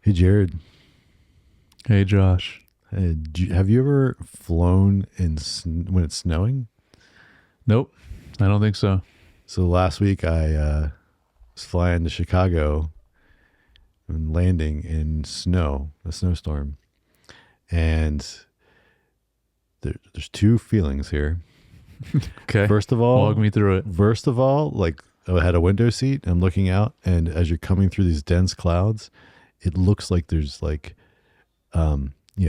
Hey, Jared. Hey, Josh. Have you ever flown when it's snowing? Nope, I don't think so. So last week I was flying to Chicago and landing in a snowstorm. And there's two feelings here. Okay. First of all, walk me through it. Like I had a window seat. I'm looking out, and as you're coming through these dense clouds, it looks like there's like,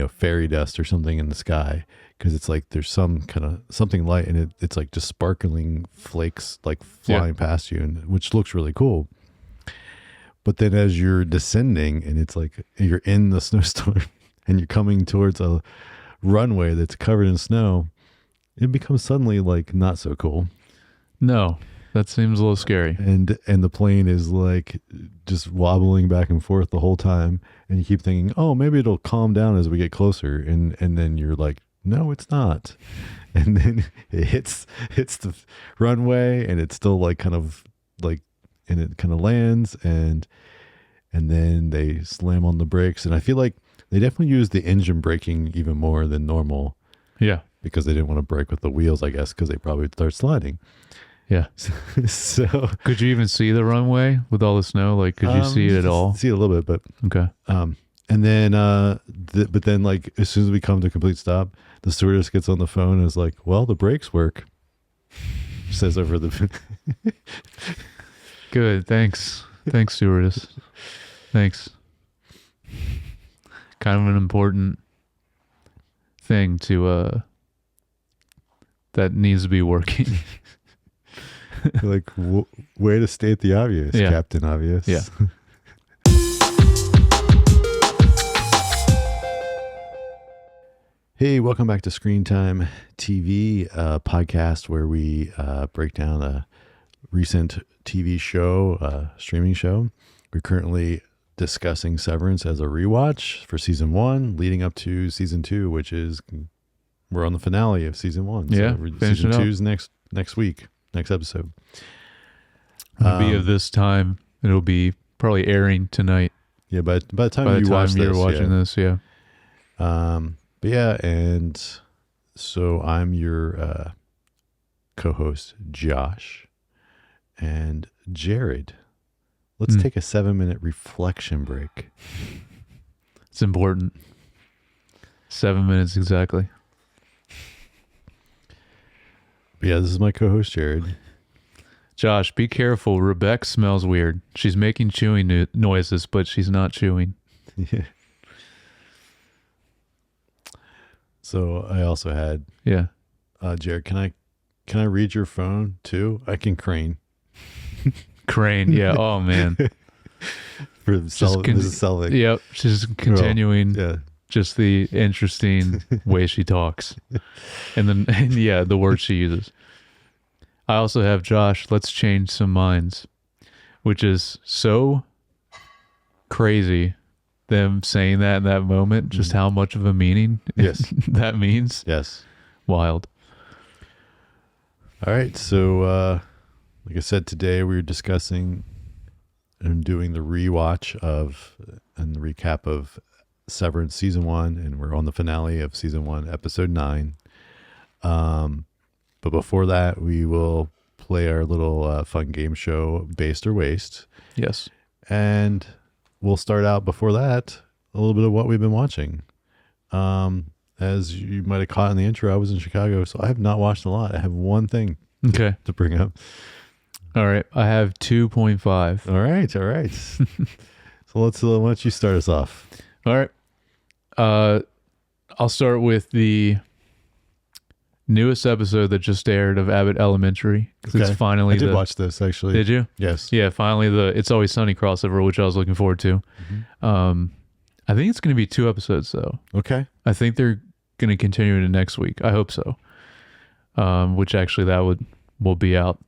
fairy dust or something in the sky, because it's like there's some kind of something light, and it's like just sparkling flakes like flying past you, and which looks really cool. But then as you're descending, and it's like you're in the snowstorm, and you're coming towards a runway that's covered in snow, it becomes suddenly like not so cool. No, that seems a little scary. And the plane is like just wobbling back and forth the whole time, and you keep thinking, oh, maybe it'll calm down as we get closer, and then you're like, no, it's not. And then it hits the runway, and it's still like kind of like, and it kind of lands, and then they slam on the brakes, and I feel like they definitely use the engine braking even more than normal. Yeah. Because they didn't want to brake with the wheels, I guess, because they probably would start sliding. Yeah. So could you even see the runway with all the snow? Like, could you see it at all? See it a little bit, but okay. And then, but then, like, as soon as we come to a complete stop, the stewardess gets on the phone and is like, "Well, the brakes work." Says over the. Good. Thanks, stewardess. Thanks. Kind of an important thing to that needs to be working. Like, way to state the obvious, yeah. Captain Obvious. Yeah. Hey, welcome back to Screen Time TV, a podcast where we break down a recent TV show, streaming show. We're currently discussing Severance as a rewatch for season 1, leading up to season 2, which is we're on the finale of season 1. Yeah, so season 2's next week, next episode. It'll be of this time. It'll be probably airing tonight. Yeah, by the time you're watching this, yeah. But yeah, and so I'm your co-host, Josh, and Jared. Let's take a 7-minute reflection break. It's important. 7 minutes exactly. But yeah, this is my co-host, Jared. Josh, be careful. Rebecca smells weird. She's making chewing noises, but she's not chewing. Yeah. So I also had, Jared, can I read your phone too? I can crane. Crane, yeah. Oh man. For Mrs. Selvig. Yep. She's continuing just the interesting way she talks. And then the words she uses. I also have Josh, let's change some minds, which is so crazy. Them saying that in that moment, just how much of a meaning that means. Yes. Wild. All right. So, like I said, today we were discussing and doing the rewatch and the recap of Severance season 1, and we're on the finale of season 1, episode 9. But before that, we will play our little fun game show, Based or Waste. Yes. And we'll start out before that, a little bit of what we've been watching. As you might have caught in the intro, I was in Chicago, so I have not watched a lot. I have one thing to bring up. All right. I have 2.5. All right. So let's why don't you start us off? All right. I'll start with the newest episode that just aired of Abbott Elementary. It's finally I did watch this, actually. Did you? Yes. Yeah, finally the It's Always Sunny crossover, which I was looking forward to. Mm-hmm. I think it's going to be 2 episodes, though. Okay. I think they're going to continue into next week. I hope so. Which actually that will be out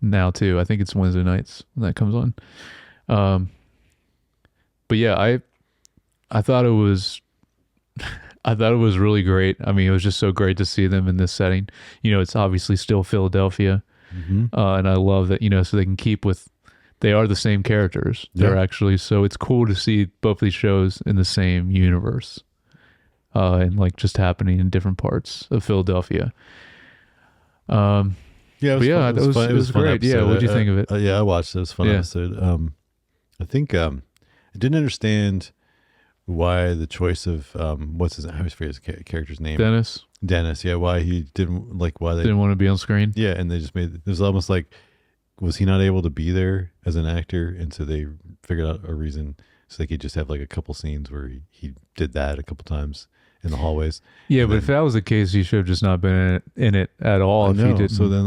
now, too. I think it's Wednesday nights when that comes on. But yeah, I thought it was... I thought it was really great. I mean, it was just so great to see them in this setting. You know, it's obviously still Philadelphia. Mm-hmm. And I love that, so they can keep with they are the same characters. They're actually, so it's cool to see both these shows in the same universe, and like just happening in different parts of Philadelphia. Yeah, it was great. Yeah, what did you think of it? Yeah, I watched it. It was a fun episode. I think I didn't understand why the choice of what's his, I always forget his character's name. Dennis. Yeah, why he didn't like, why they didn't want to be on screen. Yeah, and they just made it was almost like, was he not able to be there as an actor, and so they figured out a reason so they could just have like a couple scenes where he did that a couple times in the hallways. Yeah, but if that was the case, he should have just not been in it at all. If he didn't. So then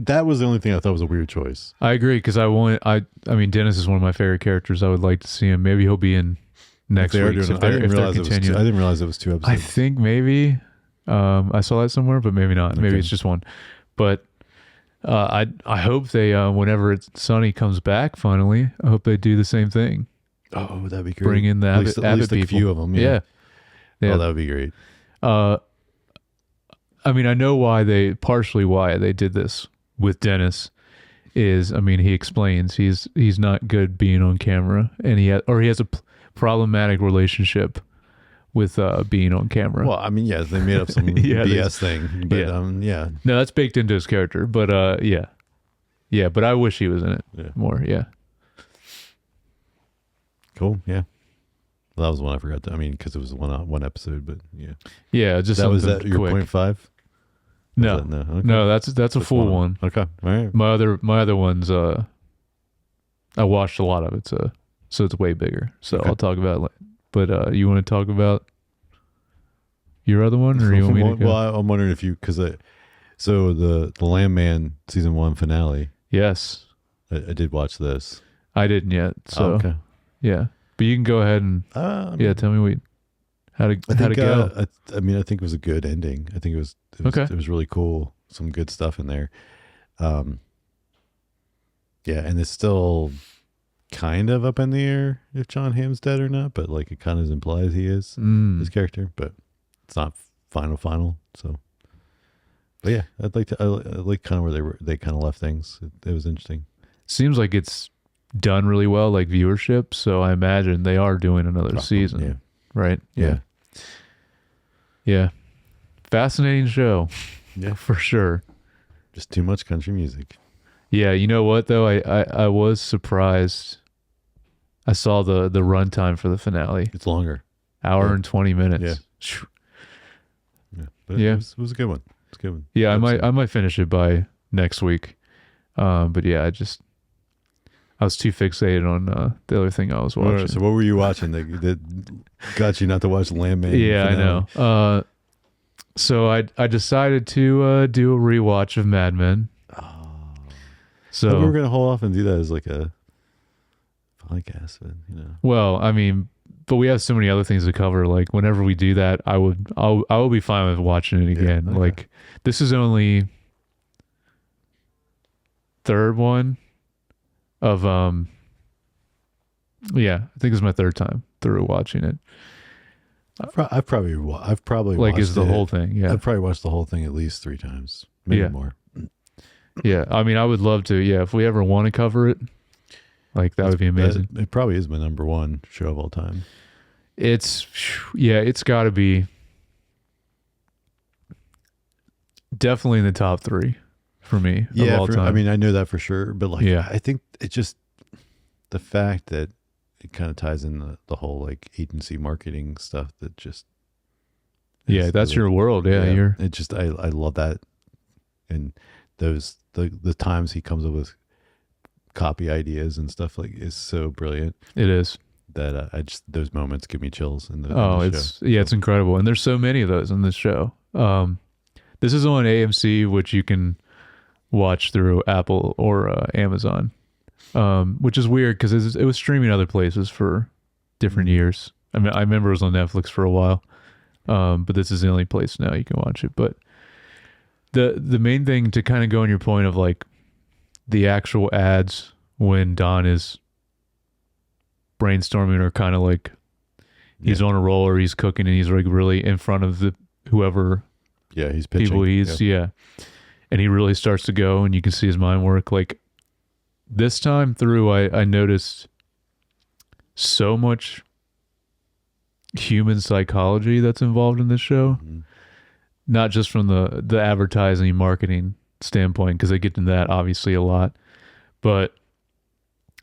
that was the only thing I thought was a weird choice. I agree, because I mean, Dennis is one of my favorite characters. I would like to see him. Maybe he'll be in next week. I didn't realize it was 2 episodes. I think maybe I saw that somewhere, but maybe not. Maybe it's just one. But I hope they whenever Sonny comes back finally, I hope they do the same thing. Oh, that'd be great. Bring in the at least people. A few of them. Yeah. Oh, that would be great. I mean, I know partially why they did this with Dennis is, I mean, he explains he's not good being on camera, and he has a problematic relationship with being on camera. Well, I mean, yeah, they made up some BS thing, but no, that's baked into his character. But but I wish he was in it more. Yeah, cool. Yeah, well, that was one I forgot. I mean, because it was one episode, but just that was that your quick. 0.5. No, okay. No, that's a full one. Okay, all right. My other ones, I watched a lot of it, so it's way bigger. So I'll talk about it. But you want to talk about your other one, or you want me to go? Well, I'm wondering if so the Landman season 1 finale. Yes, I did watch this. I didn't yet. So okay, yeah, but you can go ahead and tell me how to go. I mean, I think it was a good ending. I think it was It was really cool. Some good stuff in there. And it's still kind of up in the air if John Hamm's dead or not, but like it kind of implies he is his character, but it's not final. So, but yeah, I like kind of where they kind of left things. It was interesting. Seems like it's done really well, like viewership. So I imagine they are doing another season. Yeah. Right. Yeah. Fascinating show. Yeah, for sure. Just too much country music. Yeah, you know what though? I was surprised. I saw the runtime for the finale. It's longer. Hour and 20 minutes. Yeah. But it was a good one. It's a good one. Yeah, I might finish it by next week. But yeah, I was too fixated on the other thing I was watching. So what were you watching that got you not to watch Landman? Yeah, finale? I know. So I decided to do a rewatch of Mad Men. So we were gonna hold off and do that as like a podcast, but Well, I mean, but we have so many other things to cover. Like whenever we do that, I will be fine with watching it again. Okay. Like this is only third one of I think this is my third time through watching it. I've probably like watched is the whole thing. Yeah, I've probably watched the whole thing at least 3 times, maybe more. Yeah, I mean, I would love to. Yeah, if we ever want to cover it, like that would be amazing. It probably is my number 1 show of all time. It's got to be definitely in the top 3 for me of all time. I mean, I know that for sure, but like, I think it just the fact that it kind of ties in the whole like agency marketing stuff that just that's your world. I love that, and the times he comes up with copy ideas and stuff like is so brilliant. It is that those moments give me chills in the show. It's incredible, and there's so many of those in this show. This is on AMC, which you can watch through Apple or Amazon. Which is weird because it was streaming other places for different years. I mean, I remember it was on Netflix for a while, but this is the only place now you can watch it. But the main thing to kind of go on your point of like the actual ads when Don is brainstorming or kind of like he's on a roll or he's cooking and he's like really in front of the whoever he's pitching people and he really starts to go and you can see his mind work like. this time through, I noticed so much human psychology that's involved in this show. Mm-hmm. Not just from the advertising marketing standpoint, because I get into that obviously a lot, but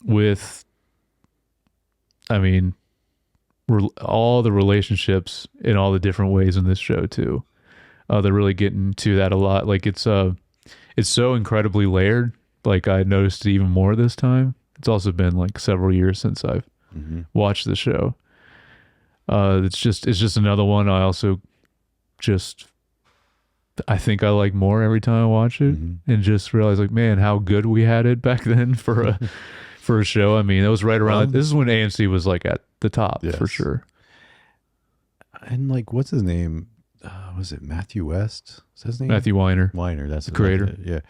with, I mean, all the relationships in all the different ways in this show too. They're really getting to that a lot. Like it's so incredibly layered. Like I noticed it even more this time. It's also been like several years since I've watched the show. It's just another one. I also I think I like more every time I watch it, and just realize like, man, how good we had it back then for a show. I mean, it was right around. This is when AMC was like at the top for sure. And like, what's his name? Was it Matthew West? Is that his name? Matthew Weiner. Weiner, that's the creator. Yeah,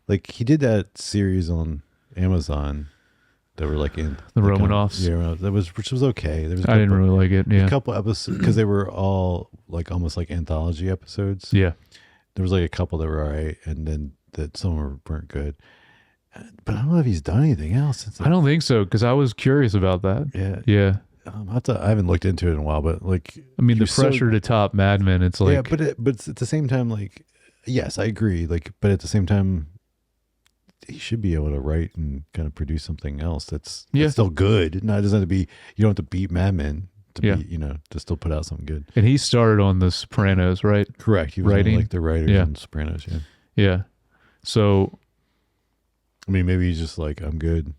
like he did that series on Amazon that were like in the Romanoffs. Yeah, which was okay. There was I didn't really like it. Yeah, a couple episodes because they were all like almost like anthology episodes. Yeah. There was like a couple that were all right, and then that some weren't good. But I don't know if he's done anything else since. I don't think so, because I was curious about that. Yeah, yeah. I haven't looked into it in a while, but like, I mean, the pressure to top Mad Men. It's like, yeah, but at the same time, like, yes, I agree. Like, but at the same time, he should be able to write and kind of produce something else that's still good. No, it doesn't have to be. You don't have to beat Mad Men. To be, to still put out something good. And he started on The Sopranos, right? Correct. He was writing like the writers on Sopranos. Yeah. Yeah. So, I mean, maybe he's just like, I'm good.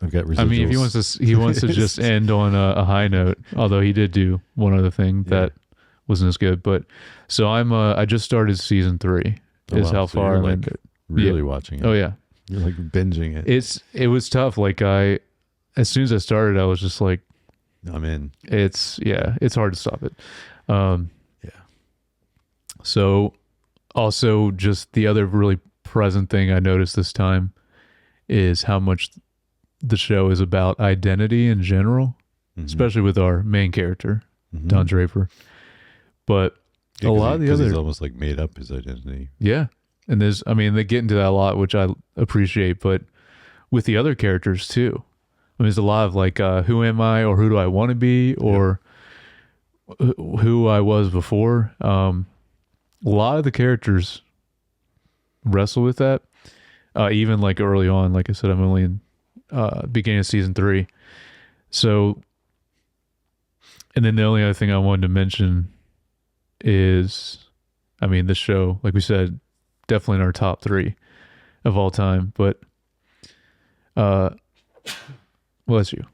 I've got residuals. I mean, if he wants to just end on a high note. Although he did do one other thing that wasn't as good. But so I just started season 3. Is how far I'm like really watching it. Oh yeah. You're like binging it. It was tough. Like as soon as I started, I was just like, I'm in. It's hard to stop it. Yeah. So also just the other really present thing I noticed this time is how much the show is about identity in general, especially with our main character, Don Draper. But a lot of the other, he's almost like made up his identity. Yeah. And they get into that a lot, which I appreciate, but with the other characters too. I mean, there's a lot of like, who am I, or who do I want to be, or who I was before. A lot of the characters wrestle with that. Even like early on, like I said, I'm only in beginning of season 3. So, and then the only other thing I wanted to mention is, I mean, this show, like we said, definitely in our top 3 of all time, but bless you.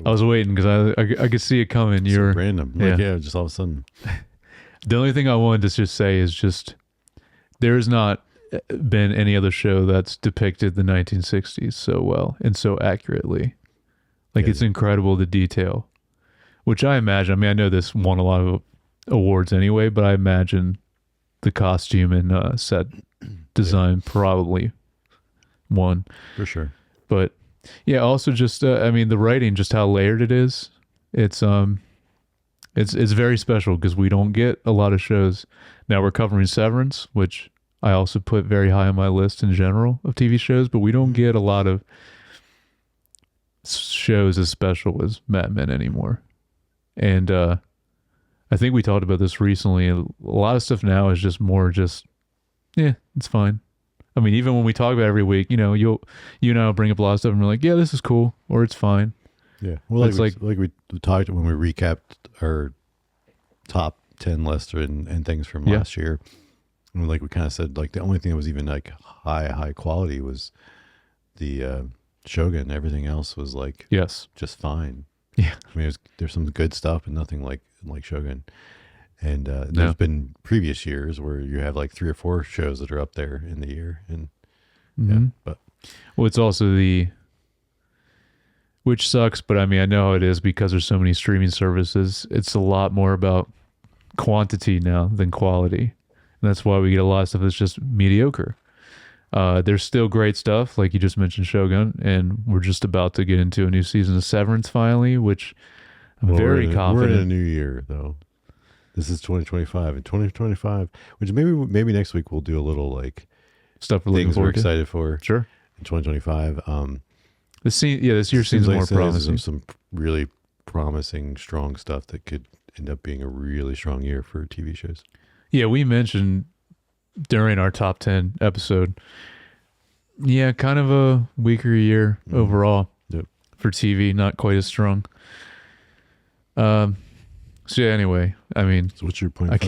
I was waiting because I could see it coming. You're random. Like, just all of a sudden. The only thing I wanted to just say is just there's not been any other show that's depicted the 1960s so well and so accurately. Like it's incredible, the detail, which I imagine, I mean, I know this won a lot of awards anyway, but I imagine the costume and set design probably won. For sure. But yeah, also just I mean, the writing, just how layered it is. It's very special because we don't get a lot of shows. Now we're covering Severance, which I also put very high on my list in general of TV shows, but we don't get a lot of shows as special as Mad Men anymore. And I think we talked about this recently. A lot of stuff now is just more it's fine. I mean, even when we talk about it every week, you and I will bring up a lot of stuff and we're like, yeah, this is cool, or it's fine. Yeah. Well, like we talked when we recapped our top 10 list and things from last year. And like we kind of said, like the only thing that was even like high quality was the Shogun. Everything else was like just fine. Yeah. I mean, there's some good stuff, but nothing like Shogun. And there's been previous years where you have like 3 or 4 shows that are up there in the year, and but it's also which sucks, but I mean, I know how it is because there's so many streaming services. It's a lot more about quantity now than quality, and that's why we get a lot of stuff that's just mediocre. There's still great stuff, like you just mentioned, Shogun, and we're just about to get into a new season of Severance finally, which I'm very confident. We're in a new year, though. This is 2025, and 2025, which maybe next week we'll do a little like stuff we're excited for. Sure. in 2025. This year seems more promising. Some really promising, strong stuff that could end up being a really strong year for TV shows. Yeah, we mentioned during our top 10 episode, kind of a weaker year overall for TV, not quite as strong. So anyway, I mean, so what's your point? I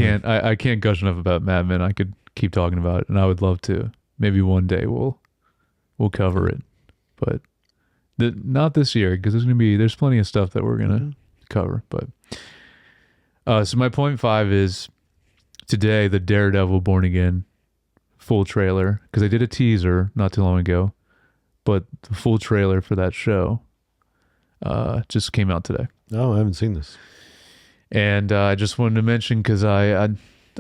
can't gush enough about Mad Men. I could keep talking about it, and I would love to. Maybe one day we'll cover it, but not this year, because there's plenty of stuff that we're gonna cover. But so my point 5 is today the Daredevil Born Again full trailer, because I did a teaser not too long ago, but the full trailer for that show just came out today. Oh, I haven't seen this. And I just wanted to mention, because I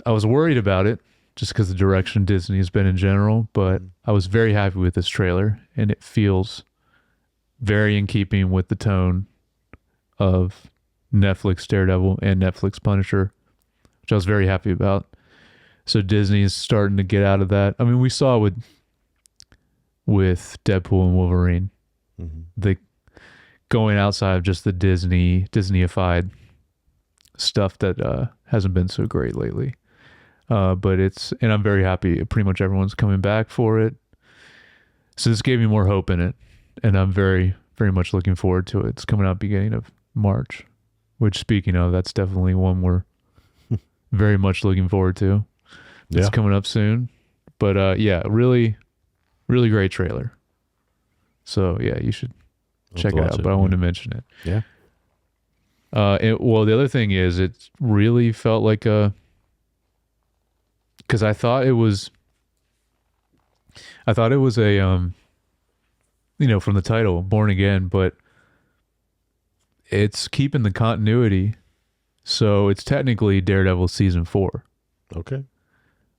was worried about it, just because the direction Disney has been in general, but I was very happy with this trailer, and it feels very in keeping with the tone of Netflix Daredevil and Netflix Punisher, which I was very happy about. So Disney is starting to get out of that. I mean, we saw with Deadpool and Wolverine, the going outside of just the Disneyified stuff that hasn't been so great lately. But and I'm very happy. Pretty much everyone's coming back for it. So this gave me more hope in it, and I'm very, very much looking forward to it. It's coming out beginning of March, which, speaking of, that's definitely one we're very much looking forward to. It's coming up soon. But really, really great trailer. So yeah, you should check it out. But I wanted to mention it. Yeah. Well, the other thing is, it really felt like because I thought it was a from the title, Born Again, but it's keeping the continuity. So it's technically Daredevil season 4. Okay.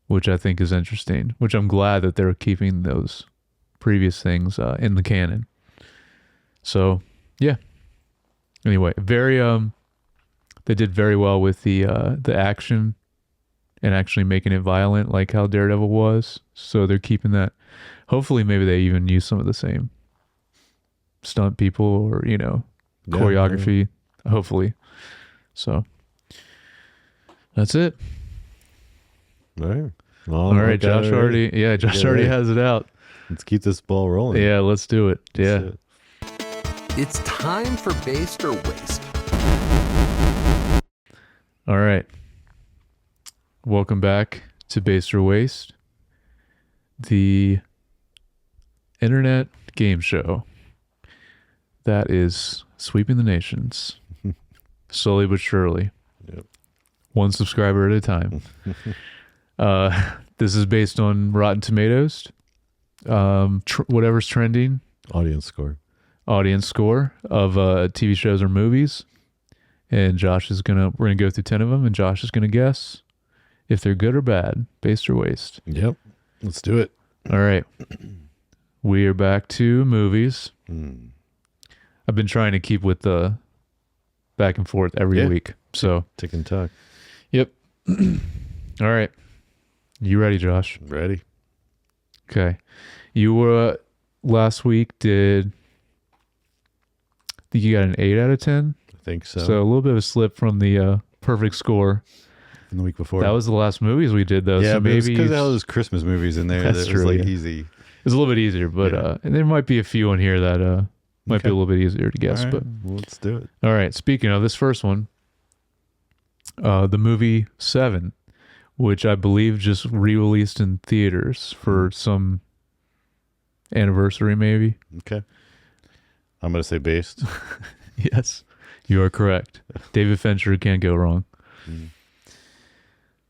Which I think is interesting, which I'm glad that they're keeping those previous things in the canon. So, yeah. Anyway, they did very well with the action and actually making it violent, like how Daredevil was. So they're keeping that. Hopefully, maybe they even use some of the same stunt people or choreography. Yeah. Hopefully, so that's it. All right. Well, all right. Josh already has it out. Let's keep this ball rolling. Yeah, let's do it. It's time for Based or Waste. All right. Welcome back to Based or Waste, the internet game show that is sweeping the nations slowly but surely. Yep. One subscriber at a time. This is based on Rotten Tomatoes, whatever's trending. Audience score of TV shows or movies. And we're gonna go through 10 of them, and Josh is gonna guess if they're good or bad, based or waste. Yep. Let's do it. All right. We are back to movies. I've been trying to keep with the back and forth every week. So tick and tuck. Yep. All right. You ready, Josh? Ready. Okay. You were last week I think you got an 8 out of 10? I think so. So a little bit of a slip from the perfect score from the week before. That was the last movies we did, though. Yeah, so maybe because all those Christmas movies in there. That's true. Was like easy. It was a little bit easier, but and there might be a few in here that might be a little bit easier to guess. Right. But well, let's do it. All right. Speaking of this first one, the movie Seven, which I believe just re-released in theaters for some anniversary, maybe. Okay. I'm going to say based. Yes, you are correct. David Fincher can't go wrong.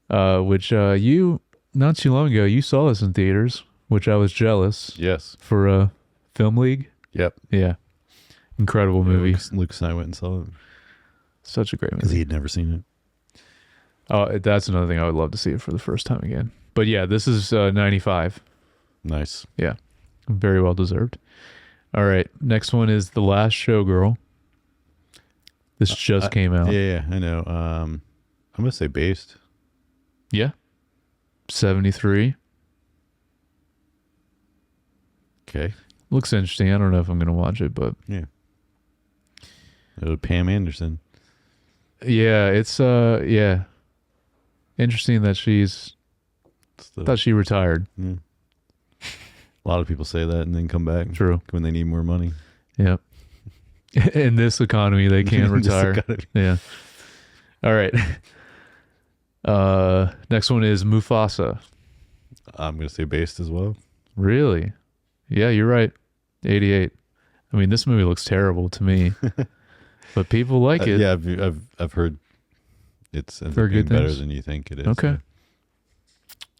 Which you, not too long ago, you saw this in theaters, which I was jealous. Yes. For Film League. Yep. Yeah. Incredible movie. Lucas and I went and saw it. Such a great movie. Because he had never seen it. Oh, that's another thing. I would love to see it for the first time again. But yeah, this is 95. Nice. Yeah. Very well deserved. All right. Next one is The Last Showgirl. This just came out. Yeah, I know. I'm going to say based. Yeah. 73. Okay. Looks interesting. I don't know if I'm gonna watch it, but yeah. Pam Anderson. Yeah, it's interesting that thought she retired. Yeah. A lot of people say that and then come back. True. When they need more money. Yep. In this economy, they can't retire. Yeah. All right. Next one is Mufasa. I'm going to say based as well. Really? Yeah, you're right. 88. I mean, this movie looks terrible to me, but people like it. Yeah, I've heard it's being better than you think it is. Okay. Yeah.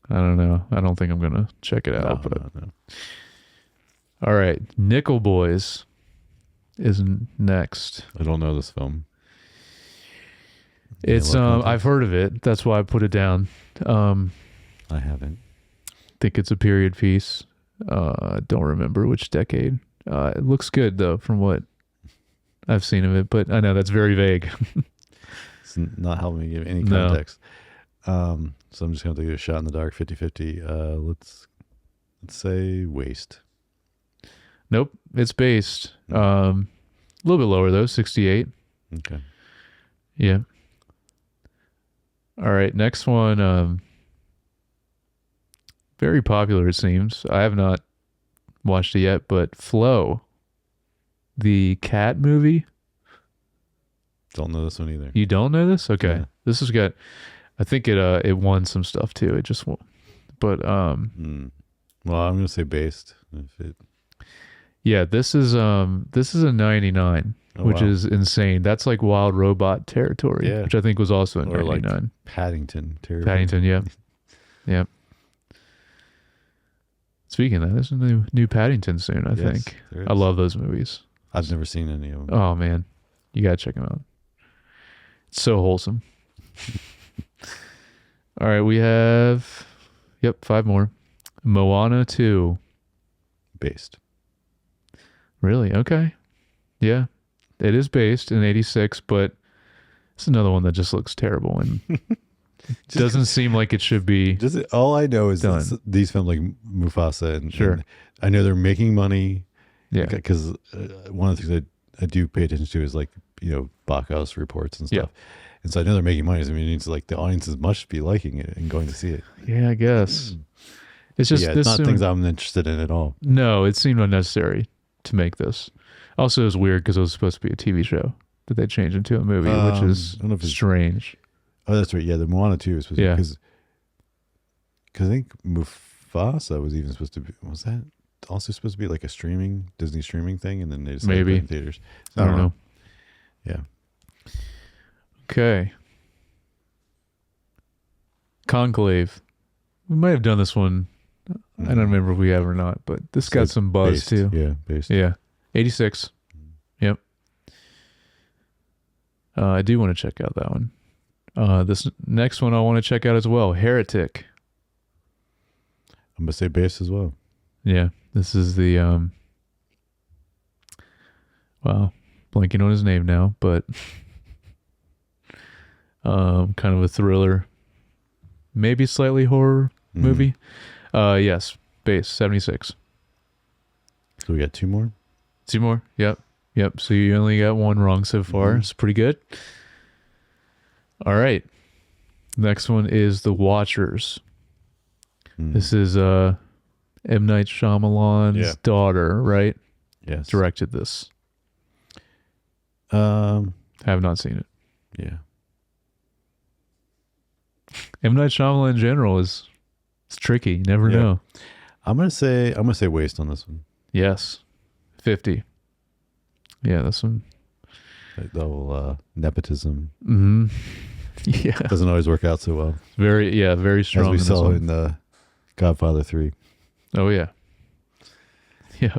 I don't know. I don't think I'm going to check it out. No. All right. Nickel Boys is next. I don't know this film. It's I've heard of it. That's why I put it down. I haven't. Think it's a period piece. Don't remember which decade. It looks good though, from what I've seen of it, but I know that's very vague. It's not helping me give any context. No. So I'm just going to do a shot in the dark, 50-50. Let's say Waste. Nope, it's based. A little bit lower though, 68. Okay. Yeah. All right, next one. Very popular, it seems. I have not watched it yet, but Flow, the cat movie. Don't know this one either. You don't know this? Okay. Yeah. This has got, I think it won some stuff too. It just won. But well, I'm gonna say based. Yeah, this is a 99, which is insane. That's like Wild Robot territory, which I think was also in 99. Like Paddington territory. Paddington, yeah. Yeah. Speaking of that, there's a new Paddington soon, I think. I love those movies. I've never seen any of them. Oh man, you gotta check them out. It's so wholesome. All right, we have 5 more. Moana 2. Based. Really? Okay. Yeah. It is based in 86, but it's another one that just looks terrible and doesn't seem like it should be. All I know is these films like Mufasa and I know they're making money. Yeah. Because one of the things I do pay attention to is like, box office reports and stuff. Yeah. And so I know they're making money. So I mean, it's like the audiences must be liking it and going to see it. Yeah, I guess. It's just it's not things I'm interested in at all. No, it seemed unnecessary to make this. Also, it was weird because it was supposed to be a TV show that they changed into a movie, which is strange. Oh, that's right. Yeah, the Moana 2 is supposed to be because I think Mufasa was even supposed to be. Was that also supposed to be like a Disney streaming thing? And then they just maybe in theaters. I don't know. Yeah. Okay. Conclave. We might have done this one. I don't remember if we have or not, but this got some buzz based, too. Yeah, based. Yeah. 86. Yep. I do want to check out that one. This next one I want to check out as well. Heretic. I'm gonna say based as well. Yeah. This is the wow, blanking on his name now, but kind of a thriller, maybe slightly horror movie. Yes, base 76. So we got 2 more. 2 more. Yep. So you only got 1 wrong so far. It's pretty good. All right. Next one is The Watchers. This is M. Night Shyamalan's daughter, right? Yes. Directed this. Have not seen it. Yeah. M. Night Shyamalan in general it's tricky. You never know. I'm gonna say waste on this one. Yes. 50. Yeah, this one. Like the whole nepotism. Mm-hmm. Yeah. Doesn't always work out so well. Very strong. As we saw in the Godfather 3. Oh yeah. Yeah.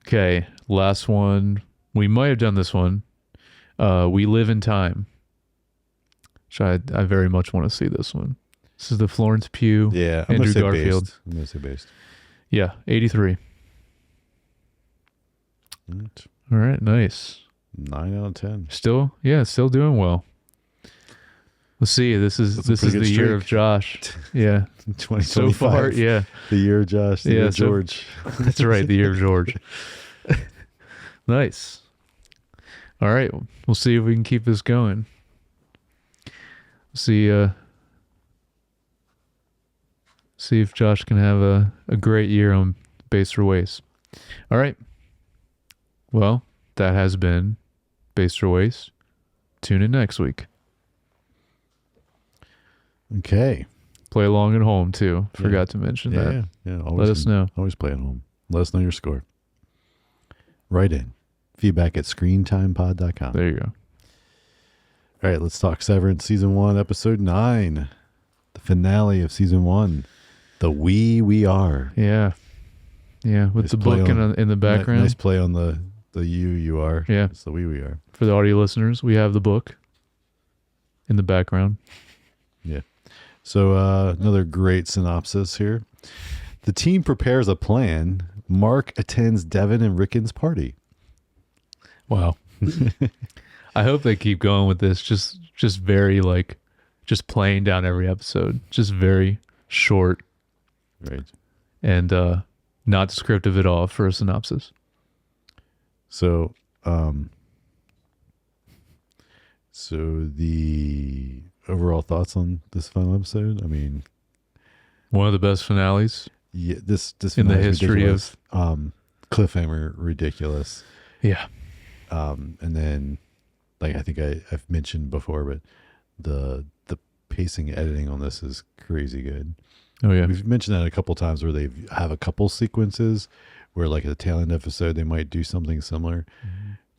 Okay, last one. We might have done this one. We Live in Time. Which I very much want to see this one. This is the Florence Pugh, Andrew Garfield. Based. I'm going to say based. Yeah, 83. Right. All right, nice. 9 out of 10. Still doing well. We'll see. This is the year of Josh. Yeah. 2025. So far, yeah. The year of Josh. The year of so- George. That's right. The year of George. Nice. All right. We'll see if we can keep this going. See if Josh can have a great year on Base for Waste. All right. Well, that has been Base for Waste. Tune in next week. Okay. Play along at home too. Forgot to mention that. Yeah. Let us know. Always play at home. Let us know your score. Write in. Feedback at screentimepod.com. There you go. All right, let's talk Severance Season 1, Episode 9. The finale of Season 1. The We Are. Yeah. Yeah, with Nice the play book on- in the background. Nice play on the you are. Yeah. It's the we are. For the audio listeners, we have the book in the background. Yeah. So another great synopsis here. The team prepares a plan. Mark attends Devin and Rickon's party. Wow. I hope they keep going with this. Just very just playing down every episode. Just very short Right. and not descriptive at all for a synopsis. So the overall thoughts on this final episode? I mean, One of the best finales. yeah, this In the finale is history ridiculous. Cliffhanger ridiculous. Yeah. And then like I think I've mentioned before, but the pacing editing on this is crazy good. Oh yeah. We've mentioned that a couple times where they have a couple sequences where like at the tail end episode they might do something similar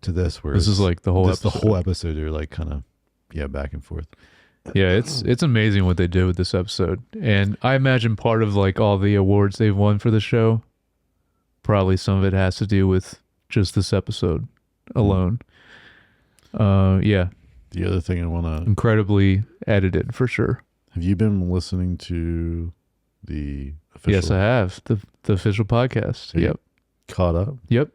to this. Where This is like the whole episode. The whole episode they're like kind of back and forth. Yeah, it's amazing what they did with this episode. And I imagine part of like all the awards they've won for the show, probably some of it has to do with just this episode alone. Yeah, The other thing I want to incredibly edited for sure. have you been listening to the official? Yes, I have. The official podcast. Have you Yep. caught up? Yep.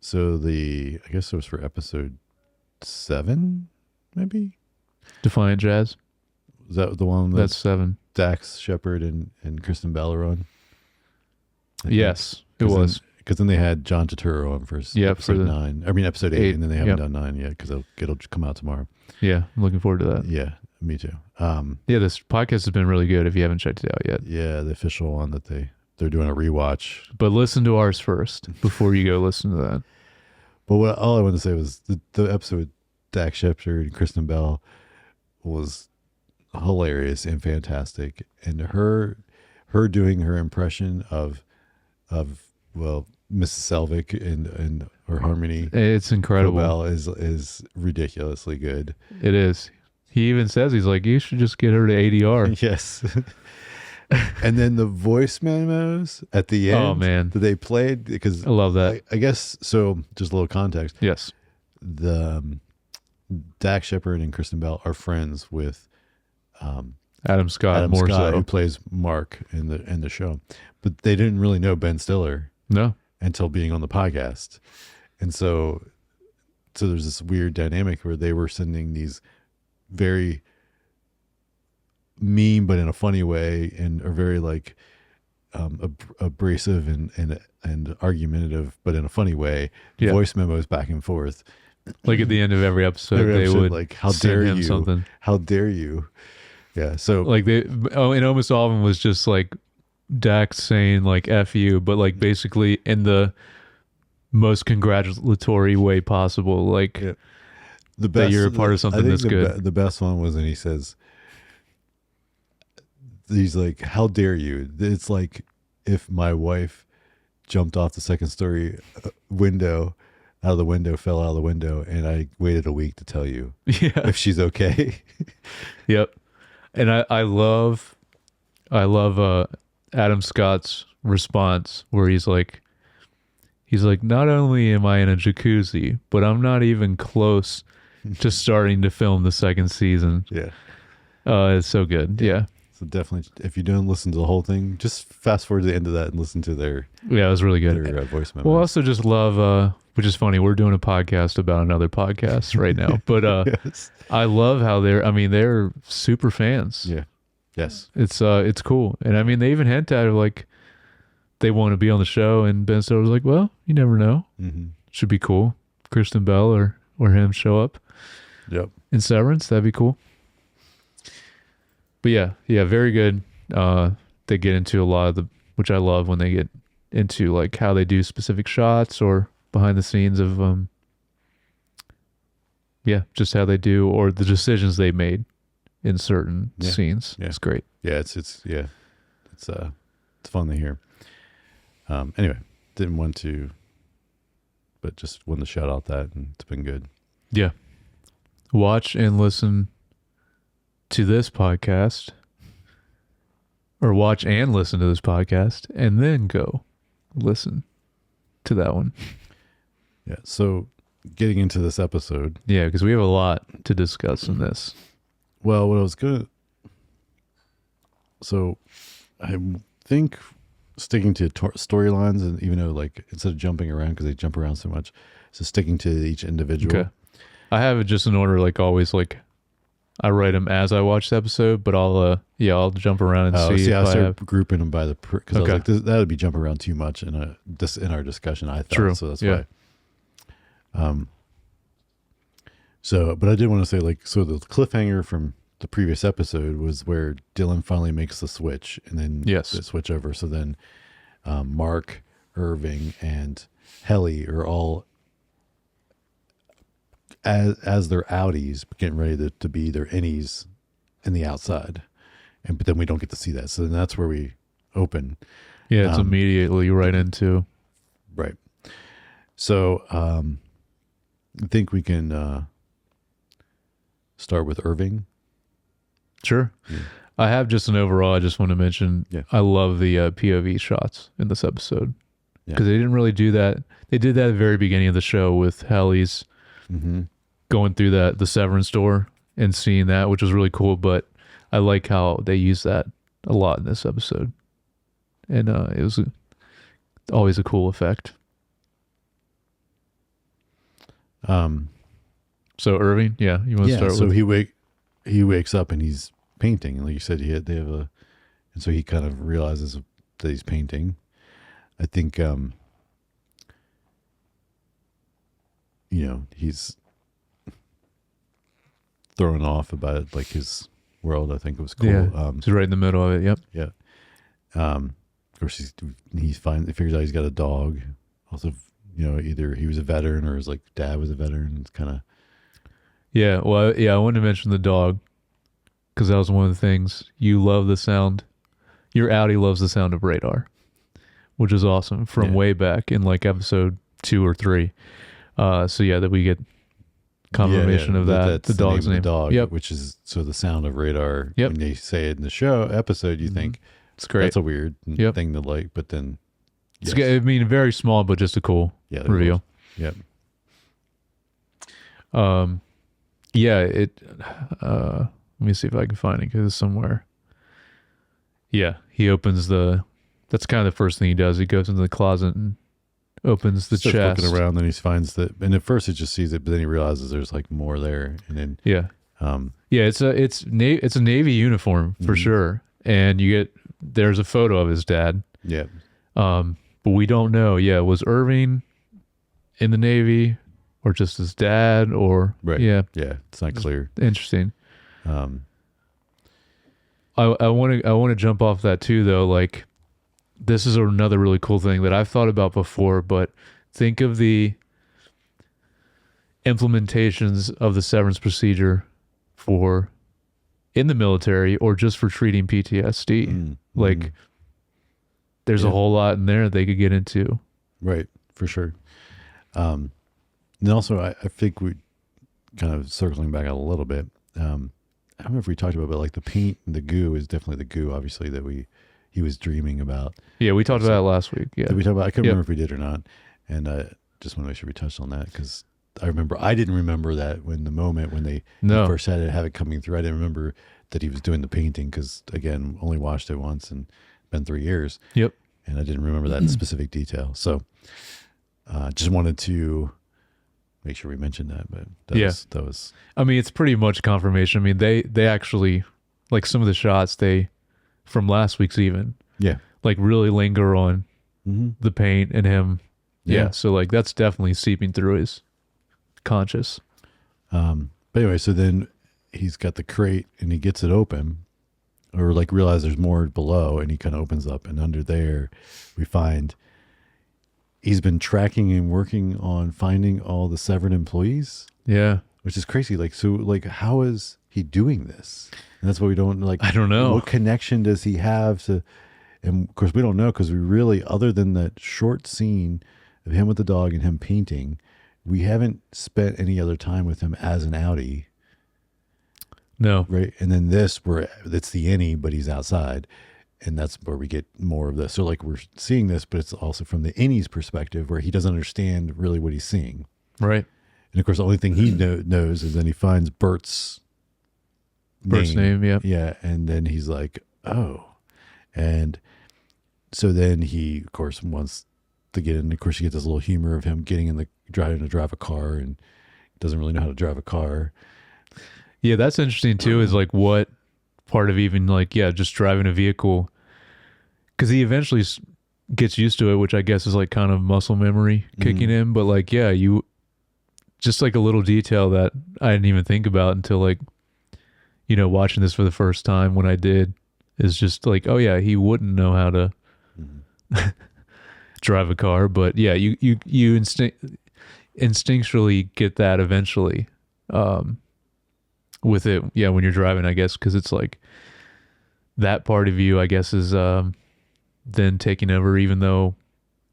So I guess it was for episode 7, maybe? Defiant Jazz. Is that the one That's that's 7. Dax Shepard and Kristen Bell are on? I think. Yes, it was. Because then they had John Turturro on for episode 9. I mean, episode 8, and then they haven't done 9 yet because it'll come out tomorrow. Yeah, I'm looking forward to that. Yeah, me too. Yeah, this podcast has been really good if you haven't checked it out yet. Yeah, the official one that they're doing a rewatch. But listen to ours first before you go listen to that. But all I wanted to say was the episode with Dax Shepard and Kristen Bell was hilarious and fantastic, and her doing her impression of Mrs. Selvig and her harmony. It's incredible. Bell is ridiculously good. It is. He even says, he's like, you should just get her to ADR. Yes. And then the voice memos at the end. Oh, man. That they played, because I love that. I guess so. Just a little context. Yes. The Dax Shepard and Kristen Bell are friends with Adam Scott, more Scott, so. who plays Mark in the show, but they didn't really know Ben Stiller No. until being on the podcast, and so there's this weird dynamic where they were sending these very mean but in a funny way, and are very like abrasive and argumentative but in a funny way, voice memos back and forth. Like at the end of every episode, they would like, how send dare him you, something. how dare you. Yeah, so Like and almost all of them was just like Dax saying like F you, but like basically in the most congratulatory way possible. Like the best, that you're a part of something that's good. The best one was when he says, he's like, how dare you? It's like if my wife jumped off the second story window, out of the window, fell out of the window, and I waited a week to tell you if she's okay. Yep. And I love Adam Scott's response where he's like, not only am I in a jacuzzi, but I'm not even close to starting to film the second season. Yeah. It's so good. Yeah. So definitely, if you don't listen to the whole thing, just fast forward to the end of that and listen to their Yeah, it was really good. voice memos. We'll also just love which is funny. We're doing a podcast about another podcast right now, but Yes. I love how they're super fans. Yeah. Yes. It's cool. And I mean, they even hint at it, like they want to be on the show, and Ben Stiller was like, well, you never know. Mm-hmm. Should be cool. Kristen Bell or him show up. Yep. In Severance, that'd be cool. But yeah, very good. They get into a lot of which I love when they get into like how they do specific shots or behind the scenes of just how they do or the decisions they made in certain scenes. Yeah. It's great. Yeah, it's fun to hear. Anyway, didn't want to, but just wanted to shout out that, and it's been good. Yeah. Watch and listen to this podcast, or watch and listen to this podcast, and then go listen to that one. Yeah. So getting into this episode. Yeah, because we have a lot to discuss in this. Well, what I was gonna. So, I think sticking to storylines, and even though like instead of jumping around because they jump around so much, so sticking to each individual. Okay. I have it just in order, like always, like I write them as I watch the episode, but I'll jump around and see. I start grouping them by the because I was like that would be jumping around too much in our discussion. I thought True. So that's why. So, but I did want to say, like, so the cliffhanger from the previous episode was where Dylan finally makes the switch, and then the switch over. So then, Mark, Irving, and Helly are all as their outies, getting ready to be their innies in the outside, but then we don't get to see that. So then that's where we open. Yeah, it's immediately right into. Right. So I think we can start with Irving. Sure. Yeah. I have just an overall. I just want to mention. Yeah. I love the POV shots in this episode because they didn't really do that. They did that at the very beginning of the show with Helly's going through the Severance door and seeing that, which was really cool. But I like how they use that a lot in this episode, and it was always a cool effect. So Irving, you want to start? So with? he wakes up and he's painting, and like you said, and so he kind of realizes that he's painting. I think he's thrown off about like his world. I think it was cool. Yeah, he's right in the middle of it. Yep. Yeah. Of course, he figures out he's got a dog. Also, either he was a veteran or his like dad was a veteran. It's kind of. Yeah. Well, I wanted to mention the dog because that was one of the things. You love the sound. Your Audi loves the sound of radar, which is awesome from way back in like episode 2 or 3. That we get confirmation of that. That's the dog's name. The dog, yep. Which is the sound of radar. Yep. When they say it in the episode, you think it's great. That's a weird thing to like, but then it's, I mean, very small, but just a cool reveal. Yep. Let me see if I can find it because it's somewhere. Yeah, he opens that's kind of the first thing he does. He goes into the closet and opens the chest. Looking around, then he finds and at first he just sees it, but then he realizes there's like more there, and then it's a Navy uniform for sure, and there's a photo of his dad. Yeah, but we don't know. Yeah, was Irving in the Navy or just his dad or yeah, it's not clear. Interesting. I want to jump off that too, though. Like, this is another really cool thing that I've thought about before, but think of the implementations of the severance procedure for in the military or just for treating PTSD. Like, there's a whole lot in there they could get into. Right, for sure. And also, I think we kind of circling back a little bit. I don't know if we talked about, but like the paint and the goo is definitely the goo, obviously, that he was dreaming about. Yeah, we talked about it last week. Yeah, did we talk about? I couldn't remember if we did or not, and just want to make sure we touched on that because I didn't remember that when they first had it coming through. I didn't remember that he was doing the painting because again, only watched it once and been 3 years. Yep, and I didn't remember that specific detail. So, Just wanted to make sure we mentioned that, but that was. I mean, it's pretty much confirmation. I mean, they actually, like, some of the shots from last week's even, like, really linger on the paint and him. Yeah. So like that's definitely seeping through his conscious. But anyway, so then he's got the crate and he gets it open, or like realize there's more below, and he kind of opens up, and under there we find he's been tracking and working on finding all the severed employees. Yeah. Which is crazy. Like, so like, how is he doing this? And that's what we don't like. I don't know. What connection does he have to, and of course we don't know, because we really, other than that short scene of him with the dog and him painting, we haven't spent any other time with him as an outie. No. Right. And then this, where it's the innie, but he's outside. And that's where we get more of this. So like we're seeing this, but it's also from the innie's perspective, where he doesn't understand really what he's seeing. Right. And of course, the only thing he knows is then he finds Bert's name. Yeah. Yeah. And then he's like, oh. And so then he, of course, wants to get in. Of course, you get this little humor of him trying to drive a car, and doesn't really know how to drive a car. Yeah, that's interesting too, is like what part of even like, just driving a vehicle, because he eventually gets used to it, which I guess is like kind of muscle memory kicking in. But like, you just like a little detail that I didn't even think about until like, watching this for the first time when I did, is just like, oh yeah, he wouldn't know how to drive a car, but yeah, you instinctually get that eventually with it, when you're driving, I guess, because it's like that part of you, I guess, is then taking over, even though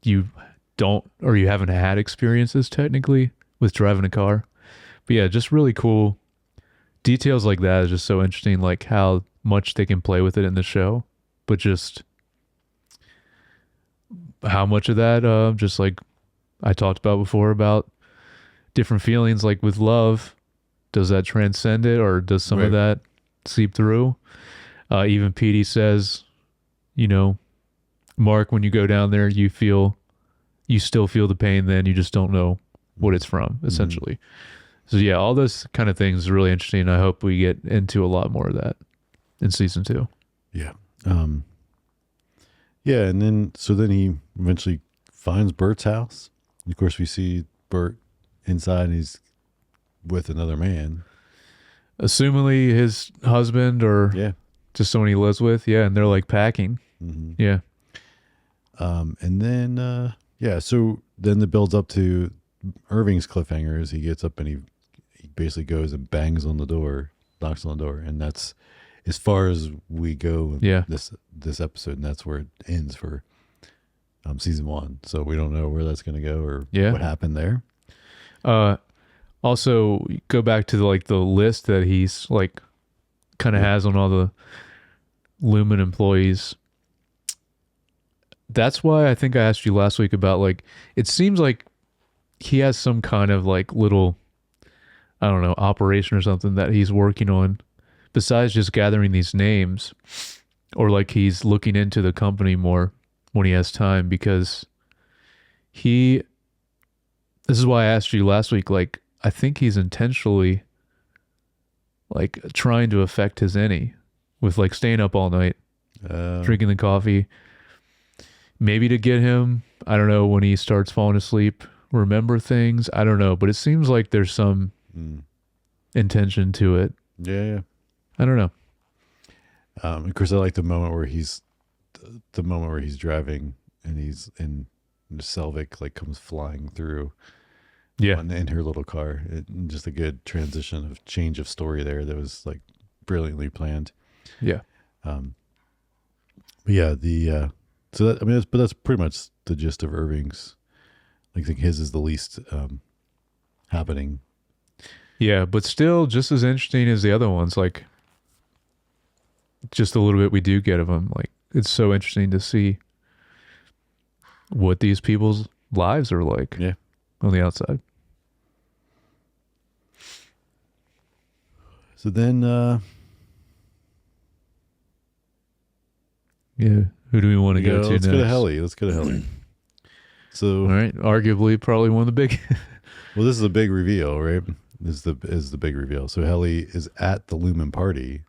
you don't, or you haven't had experiences technically with driving a car. But yeah, just really cool details like that is just so interesting, like how much they can play with it in the show, but just how much of that, just like I talked about before, about different feelings, like with love, does that transcend it, or does some of that seep through? Even Petey says, Mark, when you go down there, you still feel the pain, then you just don't know what it's from, essentially. So yeah, all those kind of things is really interesting. I hope we get into a lot more of that in season 2. Yeah. Yeah. And then he eventually finds Bert's house. And of course, we see Bert inside, and he's with another man, assumingly his husband, or just someone he lives with. Yeah. And they're like packing. Yeah. And then, so then it builds up to Irving's cliffhanger as he gets up and he basically goes and bangs on the door, knocks on the door. And that's as far as we go in this episode. And that's where it ends for season 1. So we don't know where that's going to go or what happened there. Also, go back to the list that he's like kind of has on all the Lumen employees. That's why I think I asked you last week about, like, it seems like he has some kind of like little, I don't know, operation or something that he's working on besides just gathering these names, or like he's looking into the company more when he has time, because this is why I asked you last week, like, I think he's intentionally like trying to affect his innie with like staying up all night, drinking the coffee, maybe to get him, I don't know, when he starts falling asleep, remember things. I don't know, but it seems like there's some intention to it. Yeah. I don't know. Of course, I like the moment where he's driving and he's in Selvig, like comes flying through. In her little car. Just a good transition of change of story there that was like brilliantly planned. Yeah. But yeah, so that, that's pretty much the gist of Irving's. I think his is the least happening. Yeah, but still just as interesting as the other ones. Like, just a little bit we do get of him. Like, it's so interesting to see what these people's lives are like on the outside. So then, who do we want to go to let's next? Let's go to Helly. So all right, arguably probably one of the big. well, this is a big reveal, right? This is the big reveal. So Helly is at the Lumen party,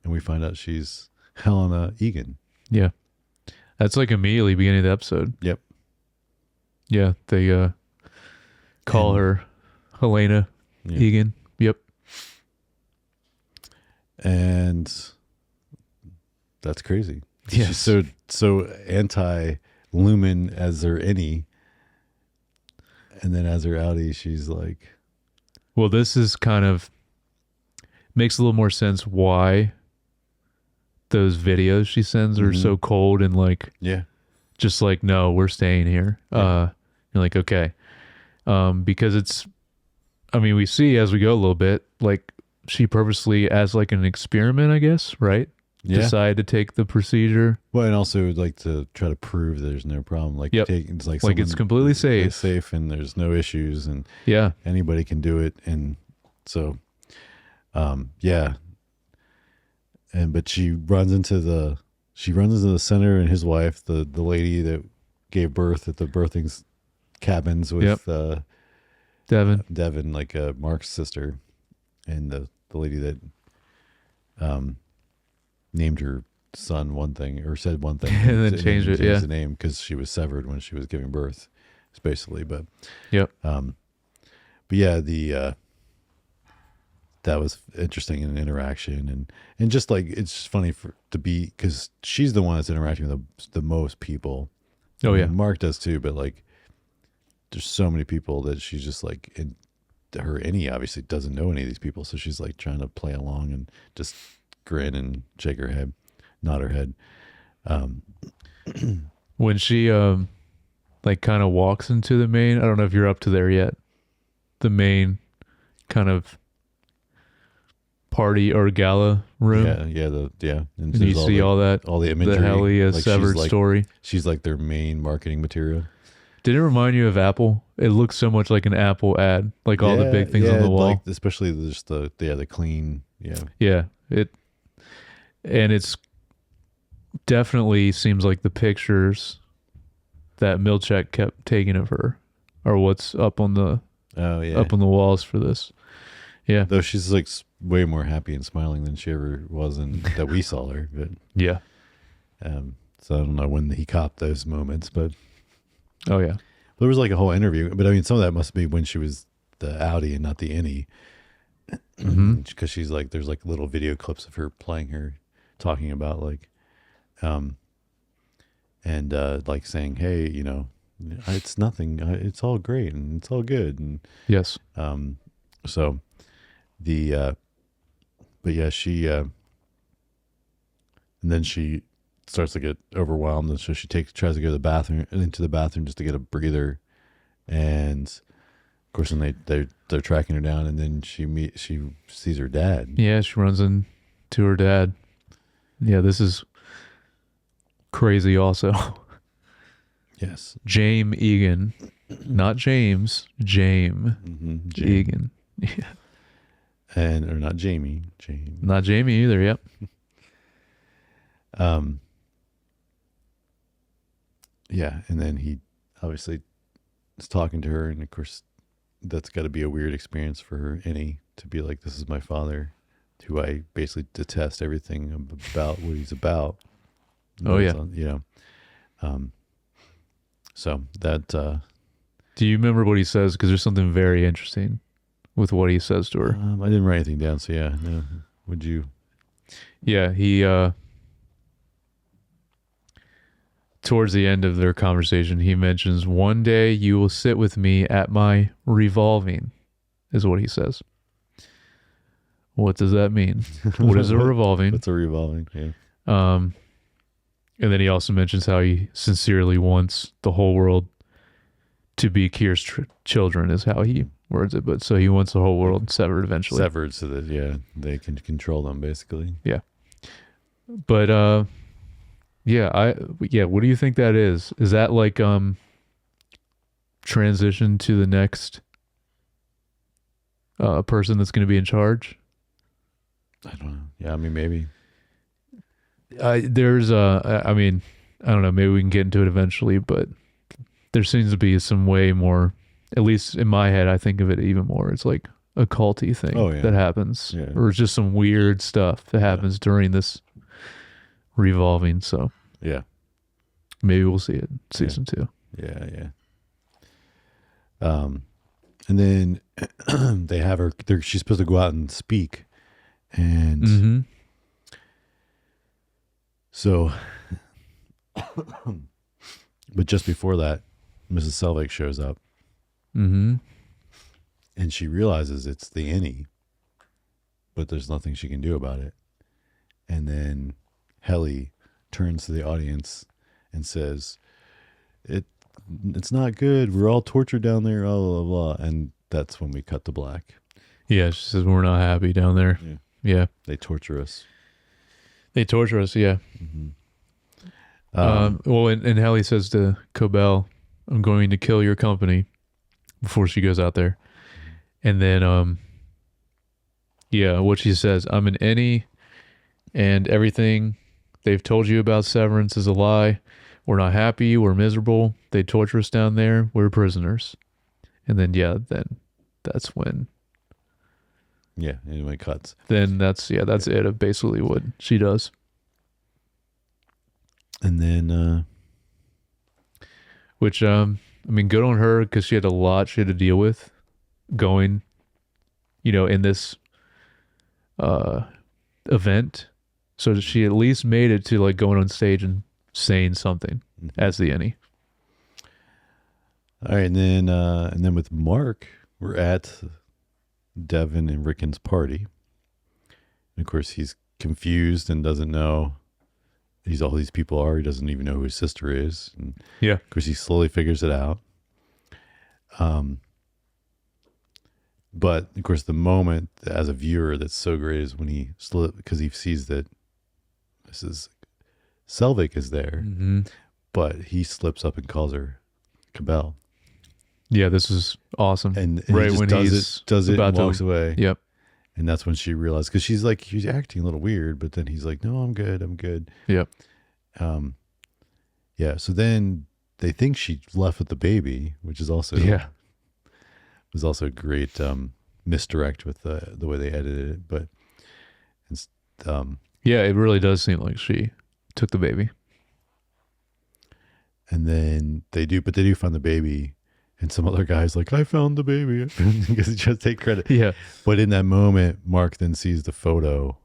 and we find out she's Helena Egan. Yeah, that's like immediately beginning of the episode. Yep. Yeah, they call her Helena Egan. Yep. And that's crazy. Yes. She's so anti Lumen as her innie, and then as her outie, she's like, well, this is kind of makes a little more sense why those videos she sends are so cold and like, just like, no, we're staying here. You're like, okay. Because it's, I mean, we see as we go a little bit, like she purposely, as like an experiment, I guess, right? Decide to take the procedure. Well, and also would like to try to prove there's no problem. Like, it's like it's completely safe. It's safe and there's no issues and anybody can do it. And so, but she runs into the center and his wife, the lady that gave birth at the birthing cabins with Devin, like Mark's sister, and the lady that named her son one thing or said one thing and then changed the name because she was severed when she was giving birth, basically. But that was interesting in an interaction, and just like it's just funny to be because she's the one that's interacting with the most people. Oh yeah, Mark does too, but like there's so many people that she's just like her innie obviously doesn't know any of these people, so she's like trying to play along and just grin and shake her head, nod her head. When she like kind of walks into the main, I don't know if you're up to there yet, the main kind of party or gala room. And you see all the imagery, the Helly severed story. She's like their main marketing material. Did it remind you of Apple? It looks so much like an Apple ad, like all the big things on the wall, like especially just the clean. And it's definitely seems like the pictures that Milchek kept taking of her are what's up on the up on the walls for this. Yeah, though she's like way more happy and smiling than she ever was in that we saw her. But so I don't know when he copped those moments, but there was like a whole interview. But I mean, some of that must be when she was the outie and not the innie, because she's like, there's like little video clips of her playing her, talking about like, and like saying, hey, you know, it's nothing, it's all great and it's all good, and so the but yeah, she and then she starts to get overwhelmed, and so she tries to go to the bathroom, into the bathroom just to get a breather, and of course when they're tracking her down, and then she sees her dad. Yeah, she runs into her dad. Yeah, this is crazy also. Yes. James Egan, not James, James Egan. Yeah. And or not Jamie, James. Not Jamie either, yep. Yeah, and then he obviously is talking to her, and of course that's got to be a weird experience for her, Annie, to be like, this is my father, who I basically detest everything about what he's about. So that do you remember what he says? Because there's something very interesting with what he says to her. I didn't write anything down, so yeah, no. Would you? Yeah, he towards the end of their conversation, he mentions, one day you will sit with me at my revolving, is what he says. What does that mean? What is a revolving? What's a revolving? Yeah. And then he also mentions how he sincerely wants the whole world to be Kier's children, is how he words it. But so he wants the whole world severed eventually. Severed so that, they can control them, basically. Yeah. But, what do you think that is? Is that like transition to the next person that's going to be in charge? I don't know. Yeah, I mean, maybe. There's I mean, I don't know, maybe we can get into it eventually, but there seems to be some way more, at least in my head, I think of it even more. It's like a culty thing that happens, or it's just some weird stuff that happens during this revolving. So maybe we'll see it in season 2. Yeah. And then they have her. She's supposed to go out and speak, and so. But just before that, Mrs. Selvig shows up, and she realizes it's the innie, but there's nothing she can do about it. And then Helly turns to the audience and says, It's not good. We're all tortured down there, blah, blah, blah. And that's when we cut to black. Yeah, she says, we're not happy down there. Yeah. They torture us. Yeah. Mm-hmm. Well, and Helly says to Cobell, I'm going to kill your company before she goes out there. And then, what she says, I'm an innie and everything they've told you about Severance is a lie. We're not happy. We're miserable. They torture us down there. We're prisoners. And then, then that's when. Yeah, anyway, cuts. Then that's it of basically what she does. And then. Which, good on her because she had a lot she had to deal with going, in this event. So she at least made it to like going on stage and saying something as the innie. All right, and then with Mark, we're at Devin and Rickon's party. And of course, he's confused and doesn't know all these people are. He doesn't even know who his sister is. And of course, he slowly figures it out. But of course, the moment as a viewer that's so great is when because he sees that Mrs. Selvig is there, but he slips up and calls her Cobell. Yeah, this is awesome. And right he when does it about and walks away. Yep. And that's when she realized, because she's acting a little weird, but then he's like, no, I'm good. Yep. So then they think she left with the baby, which is also was also a great misdirect with the way they edited it. But it's, it really does seem like she took the baby. And then they do find the baby. And some other guy's like, I found the baby. Because he just take credit. Yeah. But in that moment, Mark then sees the photo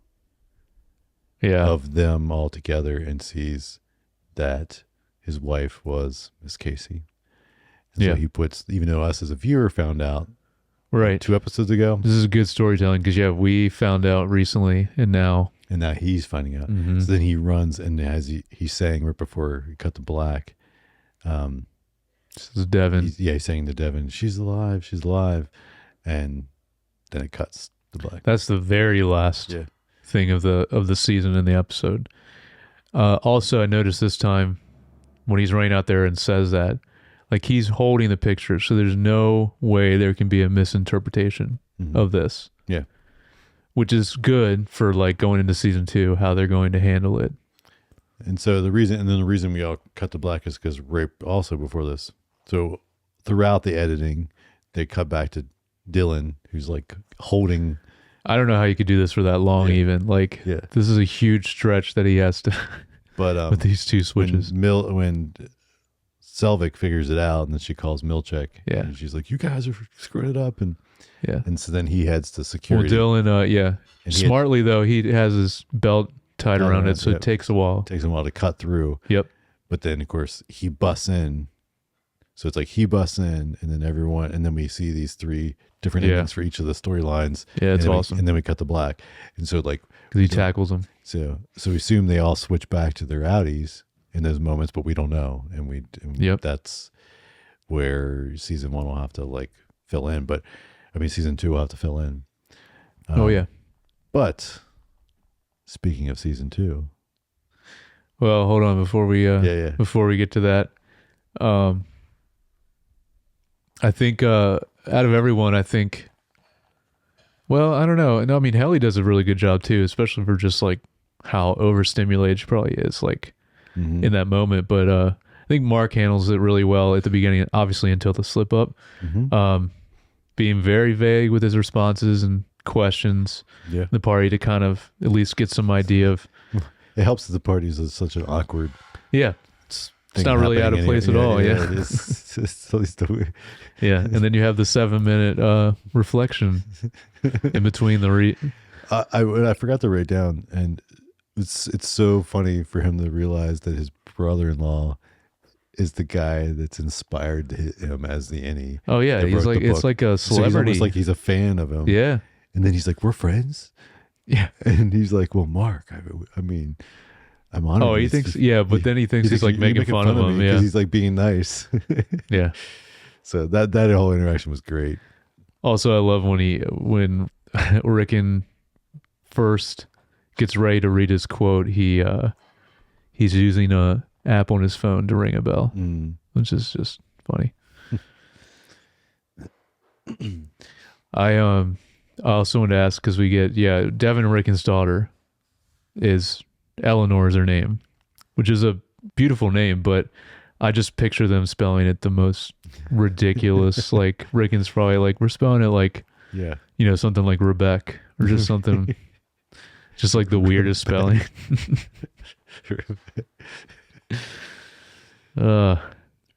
of them all together and sees that his wife was Miss Casey. And so he puts, even though us as a viewer found out 2 episodes ago. This is good storytelling because, we found out recently and now he's finding out. So then he runs, and as he's saying right before he cut to black, this is Devin. He's saying to Devin, she's alive. And then it cuts to black. That's the very last thing of the season in the episode. Also, I noticed this time when he's running out there and says that, like, he's holding the picture, so there's no way there can be a misinterpretation of this. Yeah. Which is good for like going into season 2, how they're going to handle it. And so the reason we all cut to black is because also before this. So throughout the editing, they cut back to Dylan, who's like holding. I don't know how you could do this for that long, even. Like, this is a huge stretch that he has to. But with these 2 switches, when Selvig figures it out, and then she calls Milchek, and she's like, "You guys are screwing it up," and so then he heads to security. Well, Dylan, smartly though, he has his belt tied around it, so it takes a while. It takes a while to cut through. Yep. But then, of course, he busts in. So it's like he busts in, and then everyone, and then we see these 3 different endings for each of the storylines. Yeah, it's awesome. And then we cut to black, and so like because he tackles them. So we assume they all switch back to their outies in those moments, but we don't know, and that's where season 1 will have to like fill in. But season 2 will have to fill in. But speaking of season 2, well, hold on before we before we get to that. I think out of everyone, I don't know. No, Helly does a really good job too, especially for just like how overstimulated she probably is, like in that moment. But I think Mark handles it really well at the beginning, obviously until the slip up. Being very vague with his responses and questions. Yeah. The party to kind of at least get some idea of. It helps that the parties is such an awkward. Yeah. It's not really out of place at all. Yeah. It is. It's at least weird. Yeah. And then you have the 7-minute reflection in between the I forgot to write down, and it's so funny for him to realize that his brother-in-law is the guy that's inspired him as the Annie. Oh yeah, he's like, it's like a celebrity. So he's almost like he's a fan of him. Yeah. And then he's like, we're friends. Yeah. And he's like, well, Mark, I mean, I'm honored. Oh, he thinks, but then he thinks he's like making fun of him. Yeah. Because he's like being nice. Yeah. So that whole interaction was great. Also, I love when Rickon first gets ready to read his quote, he's using a app on his phone to ring a bell, which is just funny. I also want to ask, because we get Devin Rickon's daughter is Eleanor is her name, which is a beautiful name, but I just picture them spelling it the most ridiculous. Like Rickon's probably like, we're spelling it like something like Rebecca or just something just like the weirdest spelling.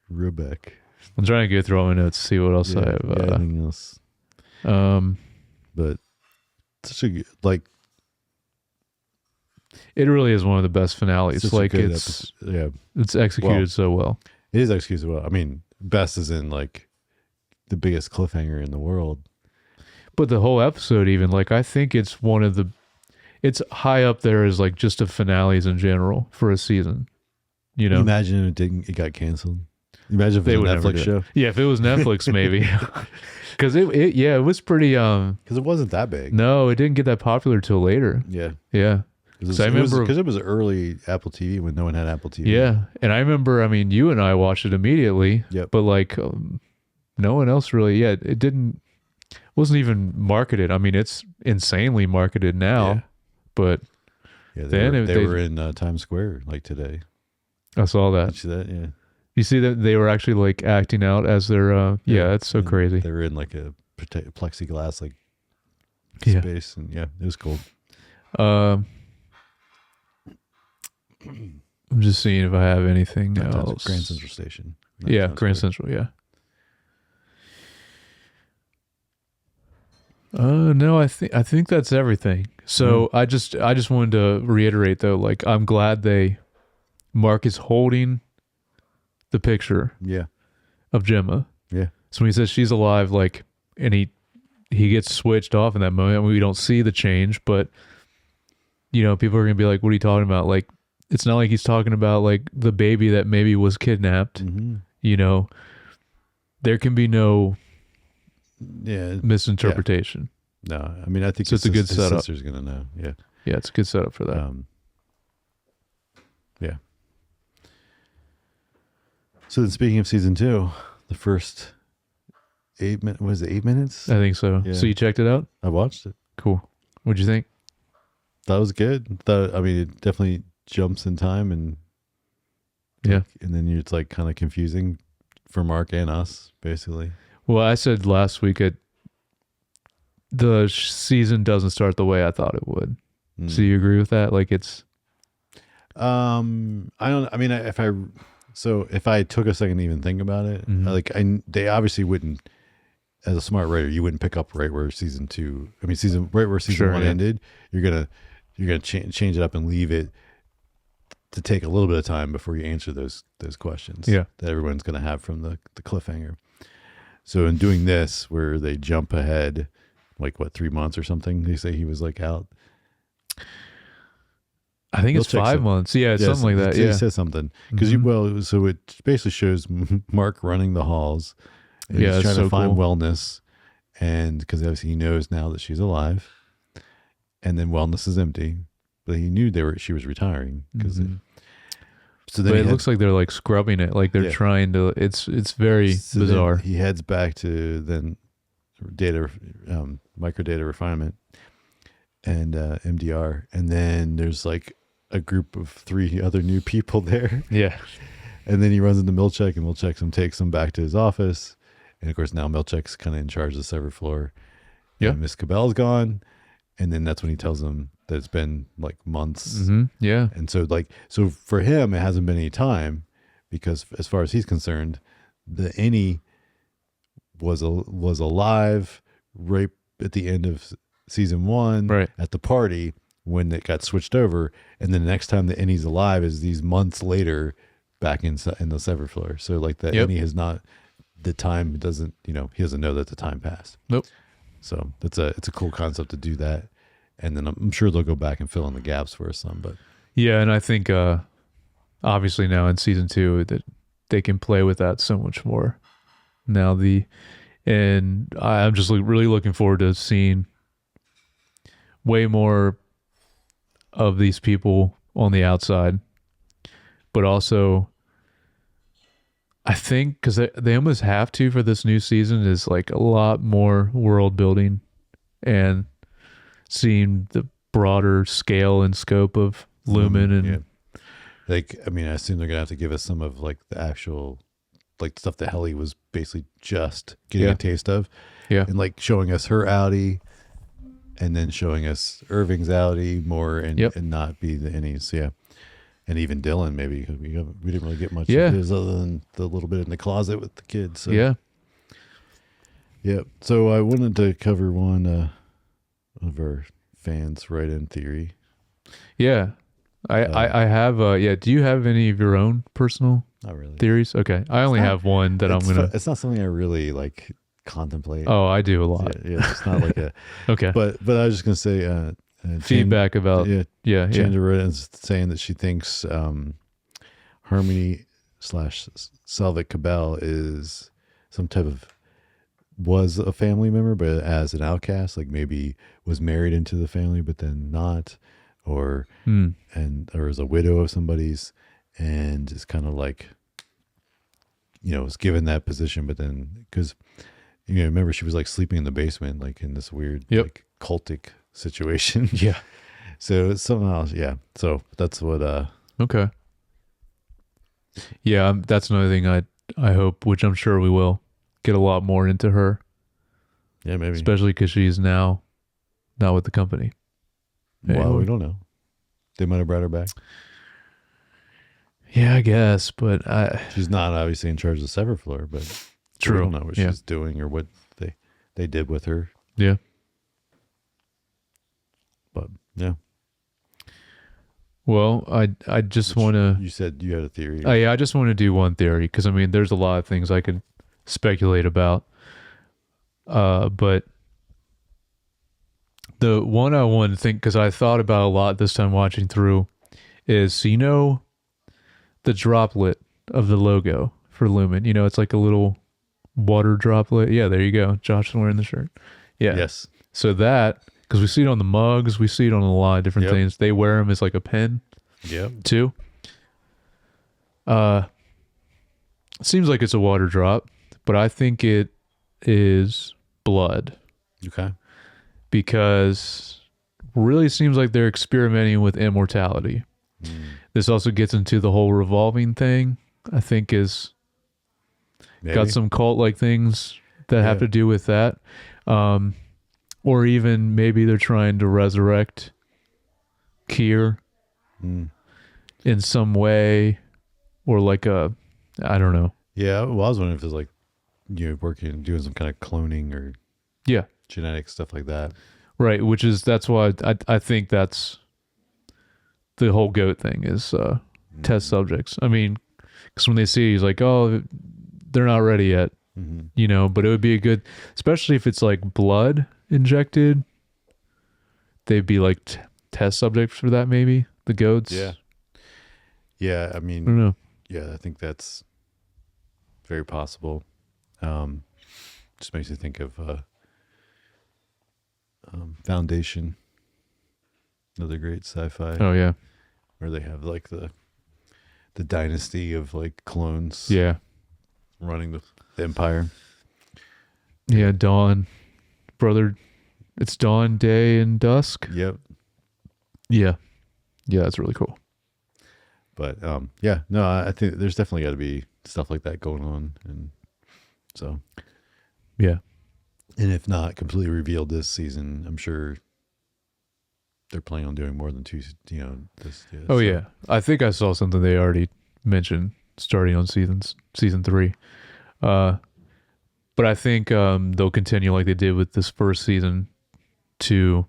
Rebecca. I'm trying to go through all my notes to see what else I have. Anything else? But such a it really is one of the best finales. Like it's executed so well. It is executed well. I mean, best is in like the biggest cliffhanger in the world. But the whole episode, even like I think it's one of the, it's high up there as like just of finales in general for a season. You know, imagine it got canceled. Imagine if it was a Netflix show. Yeah, if it was Netflix, maybe. Because it was pretty. Because it wasn't that big. No, it didn't get that popular till later. Yeah. So I remember because it was early Apple TV when no one had Apple TV. Yeah, and I remember. I mean, you and I watched it immediately. Yep. But like, no one else really. Yeah, it wasn't even marketed. I mean, it's insanely marketed now. But they were in Times Square like today. I saw that. Did you see that? Yeah. You see that they were actually like acting out as their. It's so crazy. They were in like a plexiglass like space, and it was cool. I'm just seeing if I have anything else. Grand Central Station. Grand Central. Yeah. No, I think that's everything. So I just wanted to reiterate though, like I'm glad Mark is holding the picture. Yeah. Of Gemma. Yeah. So when he says she's alive, like, and he gets switched off in that moment. We don't see the change, but people are gonna be like, "What are you talking about?" Like, it's not like he's talking about like the baby that maybe was kidnapped. Mm-hmm. There can be no misinterpretation. No, I mean I think so. It's a good setup. His sister's gonna know. Yeah. Yeah, it's a good setup for that. Yeah. So then, speaking of season 2, the first 8 minutes, was it 8 minutes? I think so. Yeah. So you checked it out? I watched it. Cool. What'd you think? That was good. I mean, it definitely jumps in time, and and then it's like kind of confusing for Mark and us, basically. Well, I said last week the season doesn't start the way I thought it would. So you agree with that? Like it's. I don't. I mean, if I took a second to even think about it, they obviously wouldn't. As a smart writer, you wouldn't pick up right where season 1 ended. You're gonna change it up and leave it to take a little bit of time before you answer those questions. Yeah. That everyone's gonna have from the cliffhanger. So in doing this, where they jump ahead, like 3 months or something, they say he was like out. I think it's 5 months. Yeah, it's something like that. It says something because so it basically shows Mark running the halls. And he's trying to find wellness, and because obviously he knows now that she's alive, and then wellness is empty, but he knew she was retiring because. So then it looks like they're like scrubbing it, like they're trying to. It's very bizarre. He heads back to then microdata refinement and MDR, and then there's like a group of 3 other new people there. Yeah. And then he runs into Milchek, and Milchek takes him back to his office. And of course, now Milchek's kind of in charge of the severed floor. Yeah. And Miss Cabell's gone. And then that's when he tells him that it's been like months. Mm-hmm. Yeah. And so for him, it hasn't been any time, because as far as he's concerned, the Annie was alive right at the end of season 1, right, at the party when it got switched over. And then the next time the Annie's alive is these months later back in the severed floor. So like the Annie has not, the time doesn't, he doesn't know that the time passed. Nope. So it's a cool concept to do that. And then I'm sure they'll go back and fill in the gaps for us some, but yeah. And I think, obviously now in season 2 that they can play with that so much more now. And I'm just really looking forward to seeing way more of these people on the outside, but also I think because they almost have to for this new season is like a lot more world building and seeing the broader scale and scope of Lumen. And like, I mean, I assume they're gonna have to give us some of like the actual like stuff that Helly was basically just getting a taste of, and like showing us her Audi, and then showing us Irving's Audi more, and not be the Innies, and even Dylan maybe, because we didn't really get much of his other than the little bit in the closet with the kids. So. So I wanted to cover one of our fans write-in theory. I have do you have any of your own personal not really theories? Okay, I only have one that I'm gonna. It's not something I really like contemplate. Oh, I do a lot. It's not like a okay. But I was just gonna say feedback about Chandra wrote saying that she thinks Harmony / Selvig Cabell is some type of was a family member, but as an outcast, like maybe was married into the family, but then not, or is a widow of somebody's, and is kind of like, was given that position, but then because remember she was like sleeping in the basement, like in this weird like cultic situation. So it's something else. So that's what. Okay. Yeah, that's another thing I hope, which I'm sure we will get a lot more into her. Yeah, maybe. Especially because she's now not with the company. Well, we don't know. They might have brought her back. Yeah, I guess, but she's not obviously in charge of the severed floor, but true. We don't know what she's doing or what they did with her. Yeah. But yeah. Well, I just want to. You said you had a theory. Oh yeah, I just want to do one theory because I mean, there's a lot of things I could speculate about. But the one I want to think, because I thought about a lot this time watching through, is the droplet of the logo for Lumen. It's like a little water droplet. Yeah, there you go. Josh is wearing the shirt. Yeah. Yes. So that. Because we see it on the mugs, we see it on a lot of different things. They wear them as like a pen, too. It seems like it's a water drop, but I think it is blood. Okay. Because really seems like they're experimenting with immortality. This also gets into the whole revolving thing. I think is got some cult-like things that have to do with that. Or even maybe they're trying to resurrect Kier in some way, or like I don't know. Yeah, well, I was wondering if there's like, doing some kind of cloning or genetic stuff like that. Right, that's why I think that's the whole goat thing is test subjects. I mean, because when they see it, he's like, oh, they're not ready yet, but it would be a good, especially if it's like blood injected, they'd be like test subjects for that, maybe the goats. I mean, I don't know. I think that's very possible. Just makes you think of Foundation, another great sci-fi. Oh yeah, where they have like the dynasty of like clones running the empire. Dawn, brother, it's dawn, day, and dusk. Yep. Yeah, that's really cool. But yeah, no, I think there's definitely got to be stuff like that going on, and so Yeah. And if not completely revealed this season, I'm sure they're planning on doing more than two. This. Yeah, Oh yeah, I think I saw something they already mentioned starting on season 3. But I think they'll continue like they did with this first season to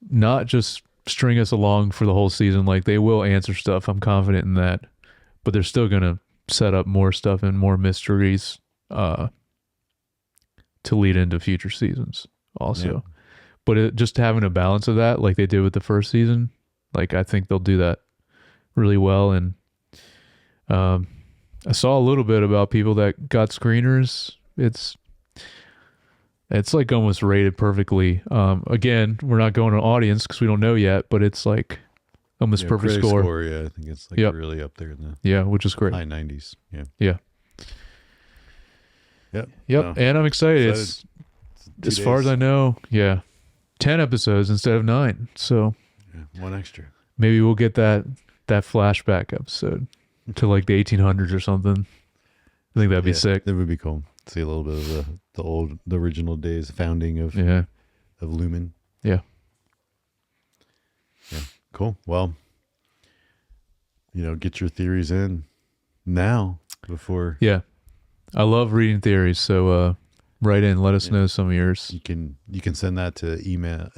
not just string us along for the whole season. Like they will answer stuff. I'm confident in that. But they're still going to set up more stuff and more mysteries to lead into future seasons also. Yeah. But just having a balance of that like they did with the first season, like I think they'll do that really well. And I saw a little bit about people that got screeners. It's like almost rated perfectly. Again, we're not going to audience because we don't know yet, but it's like almost perfect score. Yeah, I think it's like really up there in the which is great. High 90s. Yeah. Yeah. Yep. No. And I'm excited. It's as far as I know, 10 episodes instead of 9. So one extra. Maybe we'll get that flashback episode to like the 1800s or something. I think that'd be sick. That would be cool. See a little bit of the original days, founding of Lumen. Yeah. Yeah. Cool. Well, get your theories in now before. Yeah. I love reading theories. So write in, let us know some of yours. You can send that to email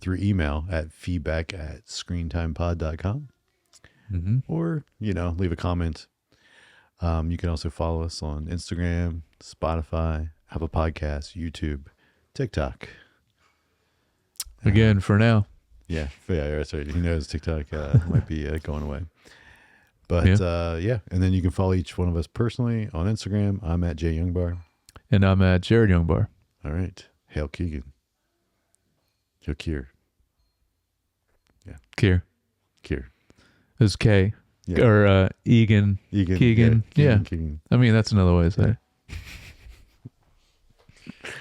through email at feedback@screentimepod.com. Mm-hmm. Or, leave a comment. You can also follow us on Instagram, Spotify, Apple Podcasts, YouTube, TikTok. Again, for now. Yeah, that's right. Who knows? TikTok might be going away. But and then you can follow each one of us personally on Instagram. I'm at Jay Youngbar. And I'm at Jared Youngbar. All right. Hail Keegan. Hail Kier. Yeah. Kier. It's K. Yeah. Or Egan. Keegan. Yeah. Keegan. I mean, that's another way to say it.